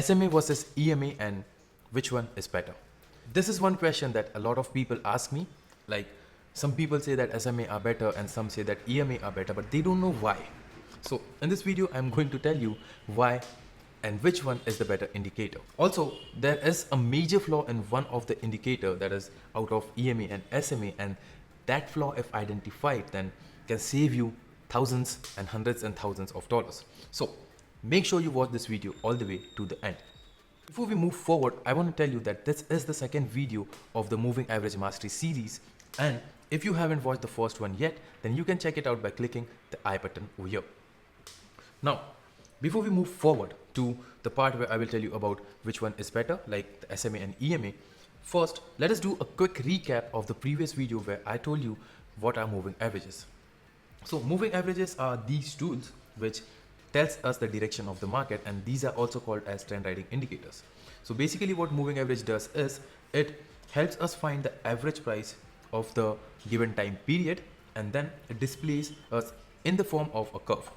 SMA versus EMA and which one is better? This is one question that a lot of people ask me. Like, some people say that SMA are better and some say that EMA are better, but they don't know why. So in this video, I'm going to tell you why and which one is the better indicator. Also, there is a major flaw in one of the indicator that is out of EMA and SMA, and that flaw, if identified, then can save you thousands and hundreds and thousands of dollars. So make sure you watch this video all the way to the end. Before we move forward, I want to tell you that this is the second video of the Moving Average Mastery series, and if you haven't watched the first one yet, then you can check it out by clicking the I button over here. Now, before we move forward to the part where I will tell you about which one is better, like the SMA and EMA, first let us do a quick recap of the previous video where I told you what are moving averages. So moving averages are these tools which tells us the direction of the market, and these are also called as trend riding indicators. So basically what moving average does is it helps us find the average price of the given time period, and then it displays us in the form of a curve.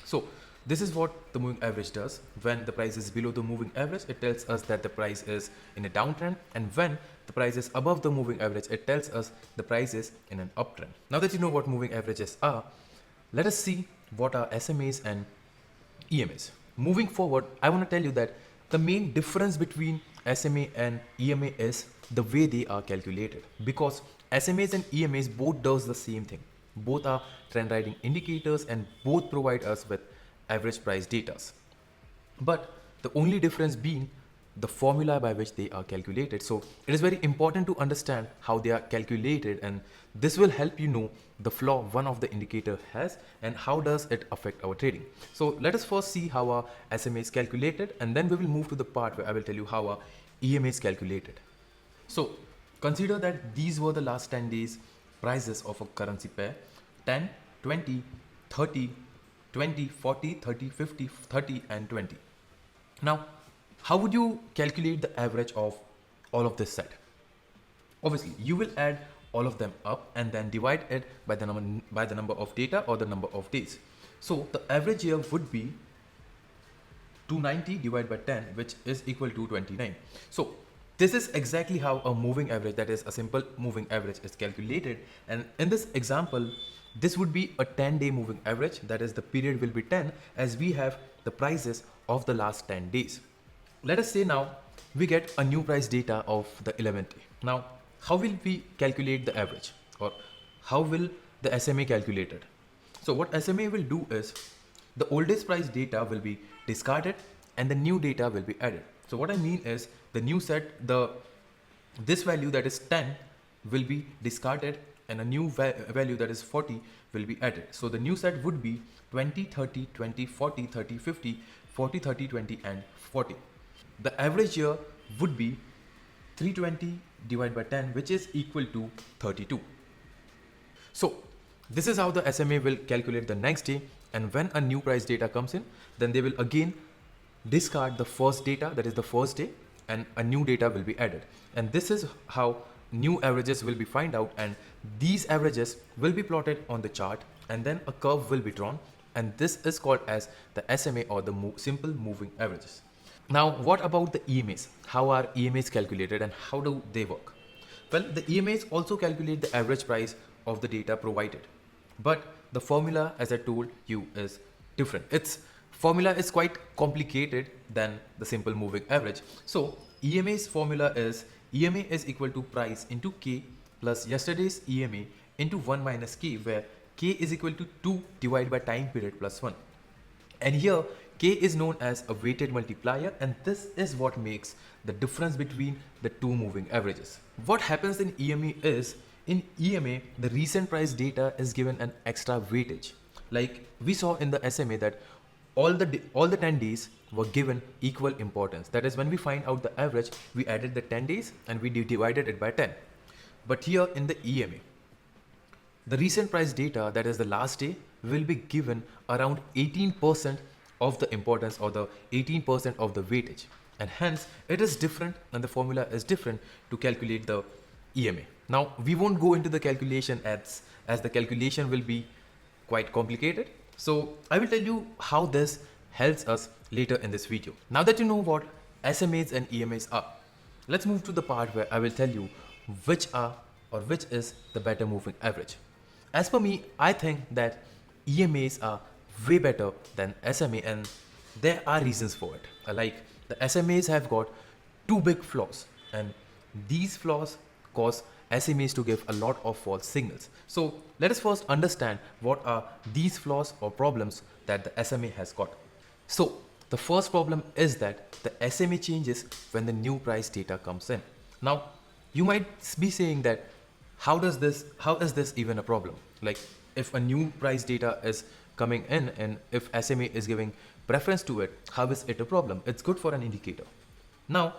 So this is what the moving average does. When the price is below the moving average, it tells us that the price is in a downtrend, and when the price is above the moving average, it tells us the price is in an uptrend. Now that you know what moving averages are, let us see what are SMAs and EMAs. Moving forward, I want to tell you that the main difference between SMA and EMA is the way they are calculated, because SMAs and EMAs both does the same thing. Both are trend riding indicators and both provide us with average price data. But the only difference being the formula by which they are calculated. So it is very important to understand how they are calculated, and this will help you know the flaw one of the indicator has and how does it affect our trading. So let us first see how our SMA is calculated, and then we will move to the part where I will tell you how our EMA is calculated. So consider that these were the last 10 days prices of a currency pair: 10, 20, 30, 20, 40, 30, 50, 30 and 20. Now, how would you calculate the average of all of this set? Obviously, you will add all of them up and then divide it by the number of data or the number of days. So the average here would be 290 divided by 10, which is equal to 29. So this is exactly how a moving average, that is a simple moving average, is calculated. And in this example, this would be a 10-day moving average, that is the period will be 10, as we have the prices of the last 10 days. Let us say now we get a new price data of the 11th day. Now, how will we calculate the average, or how will the SMA calculated? So what SMA will do is the oldest price data will be discarded and the new data will be added. So what I mean is the new set, this value that is 10 will be discarded and a new value that is 40 will be added. So the new set would be 20, 30, 20, 40, 30, 50, 40, 30, 20 and 40. The average here would be 320 divided by 10, which is equal to 32. So this is how the SMA will calculate the next day, and when a new price data comes in, then they will again discard the first data, that is the first day, and a new data will be added. And this is how new averages will be found out, and these averages will be plotted on the chart, and then a curve will be drawn, and this is called as the SMA, or the simple moving averages. Now, what about the EMAs? How are EMAs calculated and how do they work? Well, the EMAs also calculate the average price of the data provided, but the formula, as I told you, is different. Its formula is quite complicated than the simple moving average. So EMA's formula is EMA is equal to price into K plus yesterday's EMA into 1 minus K, where K is equal to 2 divided by time period plus 1. And here K is known as a weighted multiplier, and this is what makes the difference between the two moving averages. What happens in EMA is, in EMA, the recent price data is given an extra weightage. Like we saw in the SMA that all the 10 days were given equal importance. That is, when we find out the average, we added the 10 days and we divided it by 10. But here in the EMA, the recent price data, that is the last day, will be given around 18% of the importance, or the 18% of the weightage, and hence it is different, and the formula is different to calculate the EMA. Now we won't go into the calculation as the calculation will be quite complicated. So I will tell you how this helps us later in this video. Now that you know what SMAs and EMAs are, let's move to the part where I will tell you which is the better moving average. As per me, I think that EMAs are way better than SMA, and there are reasons for it. Like the SMAs have got two big flaws, and these flaws cause SMAs to give a lot of false signals. So let us first understand what are these flaws or problems that the SMA has got. So the first problem is that the SMA changes when the new price data comes in. Now you might be saying that how is this even a problem? Like if a new price data is coming in and if SMA is giving preference to it, how is it a problem? It's good for an indicator. Now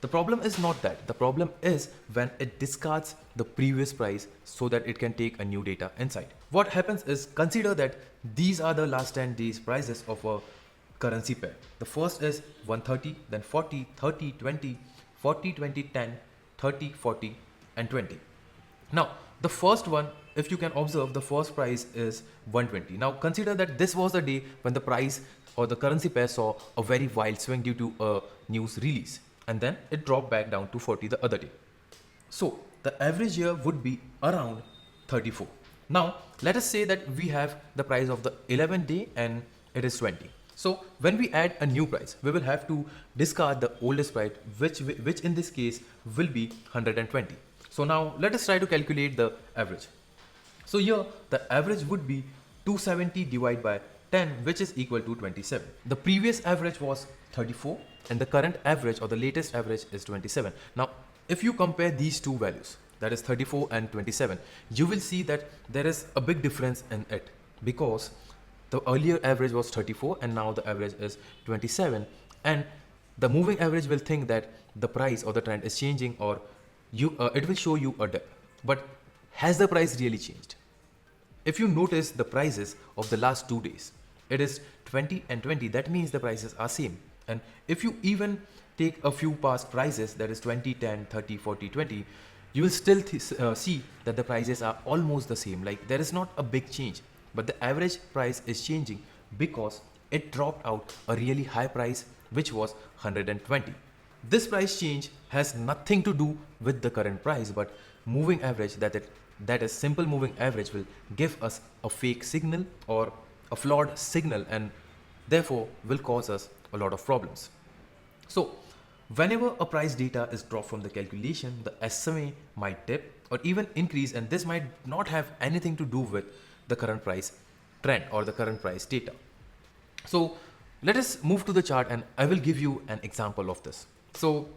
the problem is not that. The problem is when it discards the previous price so that it can take a new data inside. What happens is, consider that these are the last 10 days prices of a currency pair. The first is 130, then 40, 30, 20, 40, 20, 10, 30, 40 and 20. Now the first one, if you can observe, the first price is 120. Now consider that this was the day when the price or the currency pair saw a very wild swing due to a news release, and then it dropped back down to 40 the other day. So the average here would be around 34. Now let us say that we have the price of the 11th day and it is 20. So when we add a new price, we will have to discard the oldest price, which in this case will be 120. So now let us try to calculate the average. So here the average would be 270 divided by 10, which is equal to 27. The previous average was 34 and the current average or the latest average is 27. Now if you compare these two values, that is 34 and 27, you will see that there is a big difference in it, because the earlier average was 34 and now the average is 27, and the moving average will think that the price or the trend is changing, or it will show you a dip. But has the price really changed? If you notice the prices of the last 2 days, it is 20 and 20. That means the prices are same. And if you even take a few past prices, that is 20, 10, 30, 40, 20, you will still see that the prices are almost the same. Like there is not a big change, but the average price is changing because it dropped out a really high price, which was 120. This price change has nothing to do with the current price, but moving average, that is simple moving average, will give us a fake signal or a flawed signal, and therefore will cause us a lot of problems. So whenever a price data is dropped from the calculation, the SMA might dip or even increase, and this might not have anything to do with the current price trend or the current price data. So let us move to the chart and I will give you an example of this. So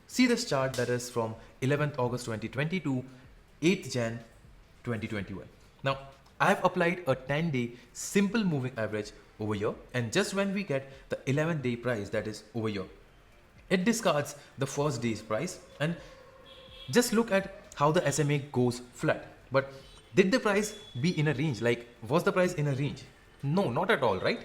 see this chart that is from 11th August 2020 to 8th Jan 2021. Now I have applied a 10-day simple moving average over here, and just when we get the 11th-day price, that is over here, it discards the first day's price, and just look at how the SMA goes flat. But did the price be in a range? Like, was the price in a range? No, not at all, right?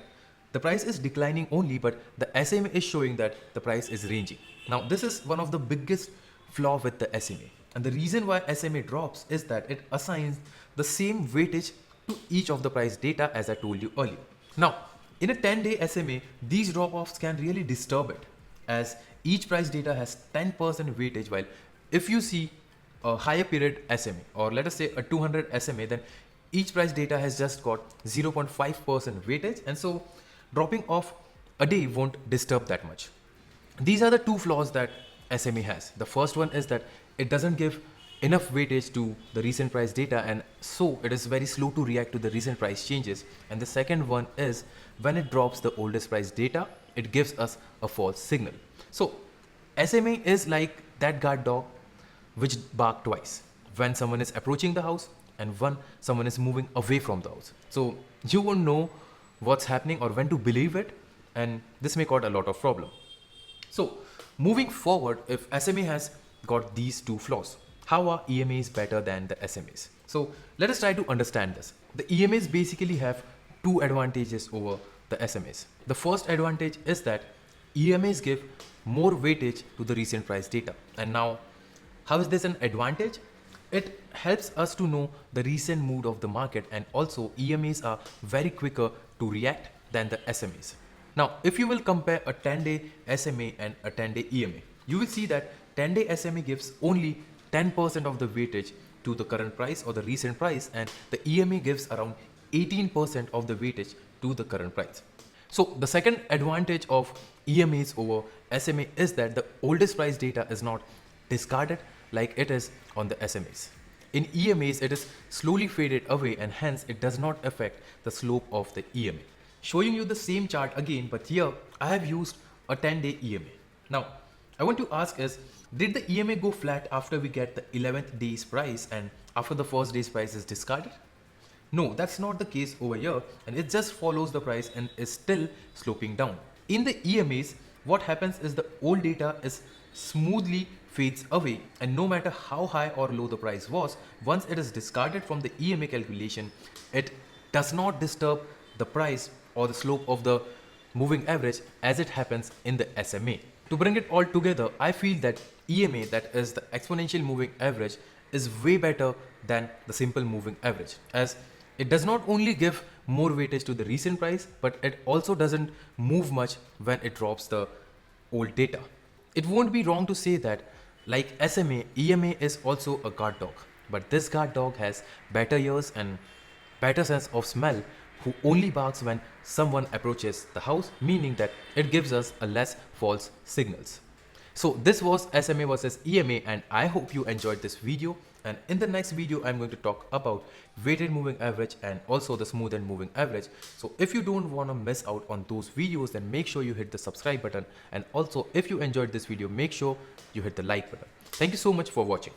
The price is declining only, but the SMA is showing that the price is ranging. Now this is one of the biggest flaw with the SMA, and the reason why SMA drops is that it assigns the same weightage to each of the price data as I told you earlier. Now in a 10-day SMA, these drop-offs can really disturb it, as each price data has 10% weightage, while if you see a higher period SMA, or let us say a 200 SMA, then each price data has just got 0.5% weightage, and so dropping off a day won't disturb that much. These are the two flaws that SMA has. The first one is that it doesn't give enough weightage to the recent price data, and so it is very slow to react to the recent price changes. And the second one is when it drops the oldest price data, it gives us a false signal. So SMA is like that guard dog which barks twice, when someone is approaching the house and when someone is moving away from the house. So you won't know what's happening or when to believe it, and this may cause a lot of problem. So moving forward, if SMA has got these two flaws, how are EMAs better than the SMAs? So let us try to understand this. The EMAs basically have two advantages over the SMAs. The first advantage is that EMAs give more weightage to the recent price data. And now, how is this an advantage? It helps us to know the recent mood of the market, and also EMAs are very quicker to react than the SMAs. Now, if you will compare a 10-day SMA and a 10-day EMA, you will see that 10-day SMA gives only 10% of the weightage to the current price or the recent price, and the EMA gives around 18% of the weightage to the current price. So the second advantage of EMAs over SMA is that the oldest price data is not discarded like it is on the SMAs. In EMAs, it is slowly faded away and hence it does not affect the slope of the EMA. Showing you the same chart again, but here I have used a 10-day EMA. Now, I want to ask is, did the EMA go flat after we get the 11th day's price and after the first day's price is discarded? No, that's not the case over here, and it just follows the price and is still sloping down. In the EMAs, what happens is the old data is smoothly fades away, and no matter how high or low the price was, once it is discarded from the EMA calculation, it does not disturb the price or the slope of the moving average as it happens in the SMA. To bring it all together, I feel that EMA, that is the exponential moving average, is way better than the simple moving average, as it does not only give more weightage to the recent price, but it also doesn't move much when it drops the old data. It won't be wrong to say that, like SMA, EMA is also a guard dog, but this guard dog has better ears and better sense of smell, who only barks when someone approaches the house, meaning that it gives us a less false signals. So this was SMA versus EMA, and I hope you enjoyed this video. And in the next video, I'm going to talk about weighted moving average and also the smoothened moving average. So if you don't want to miss out on those videos, then make sure you hit the subscribe button. And also, if you enjoyed this video, make sure you hit the like button. Thank you so much for watching.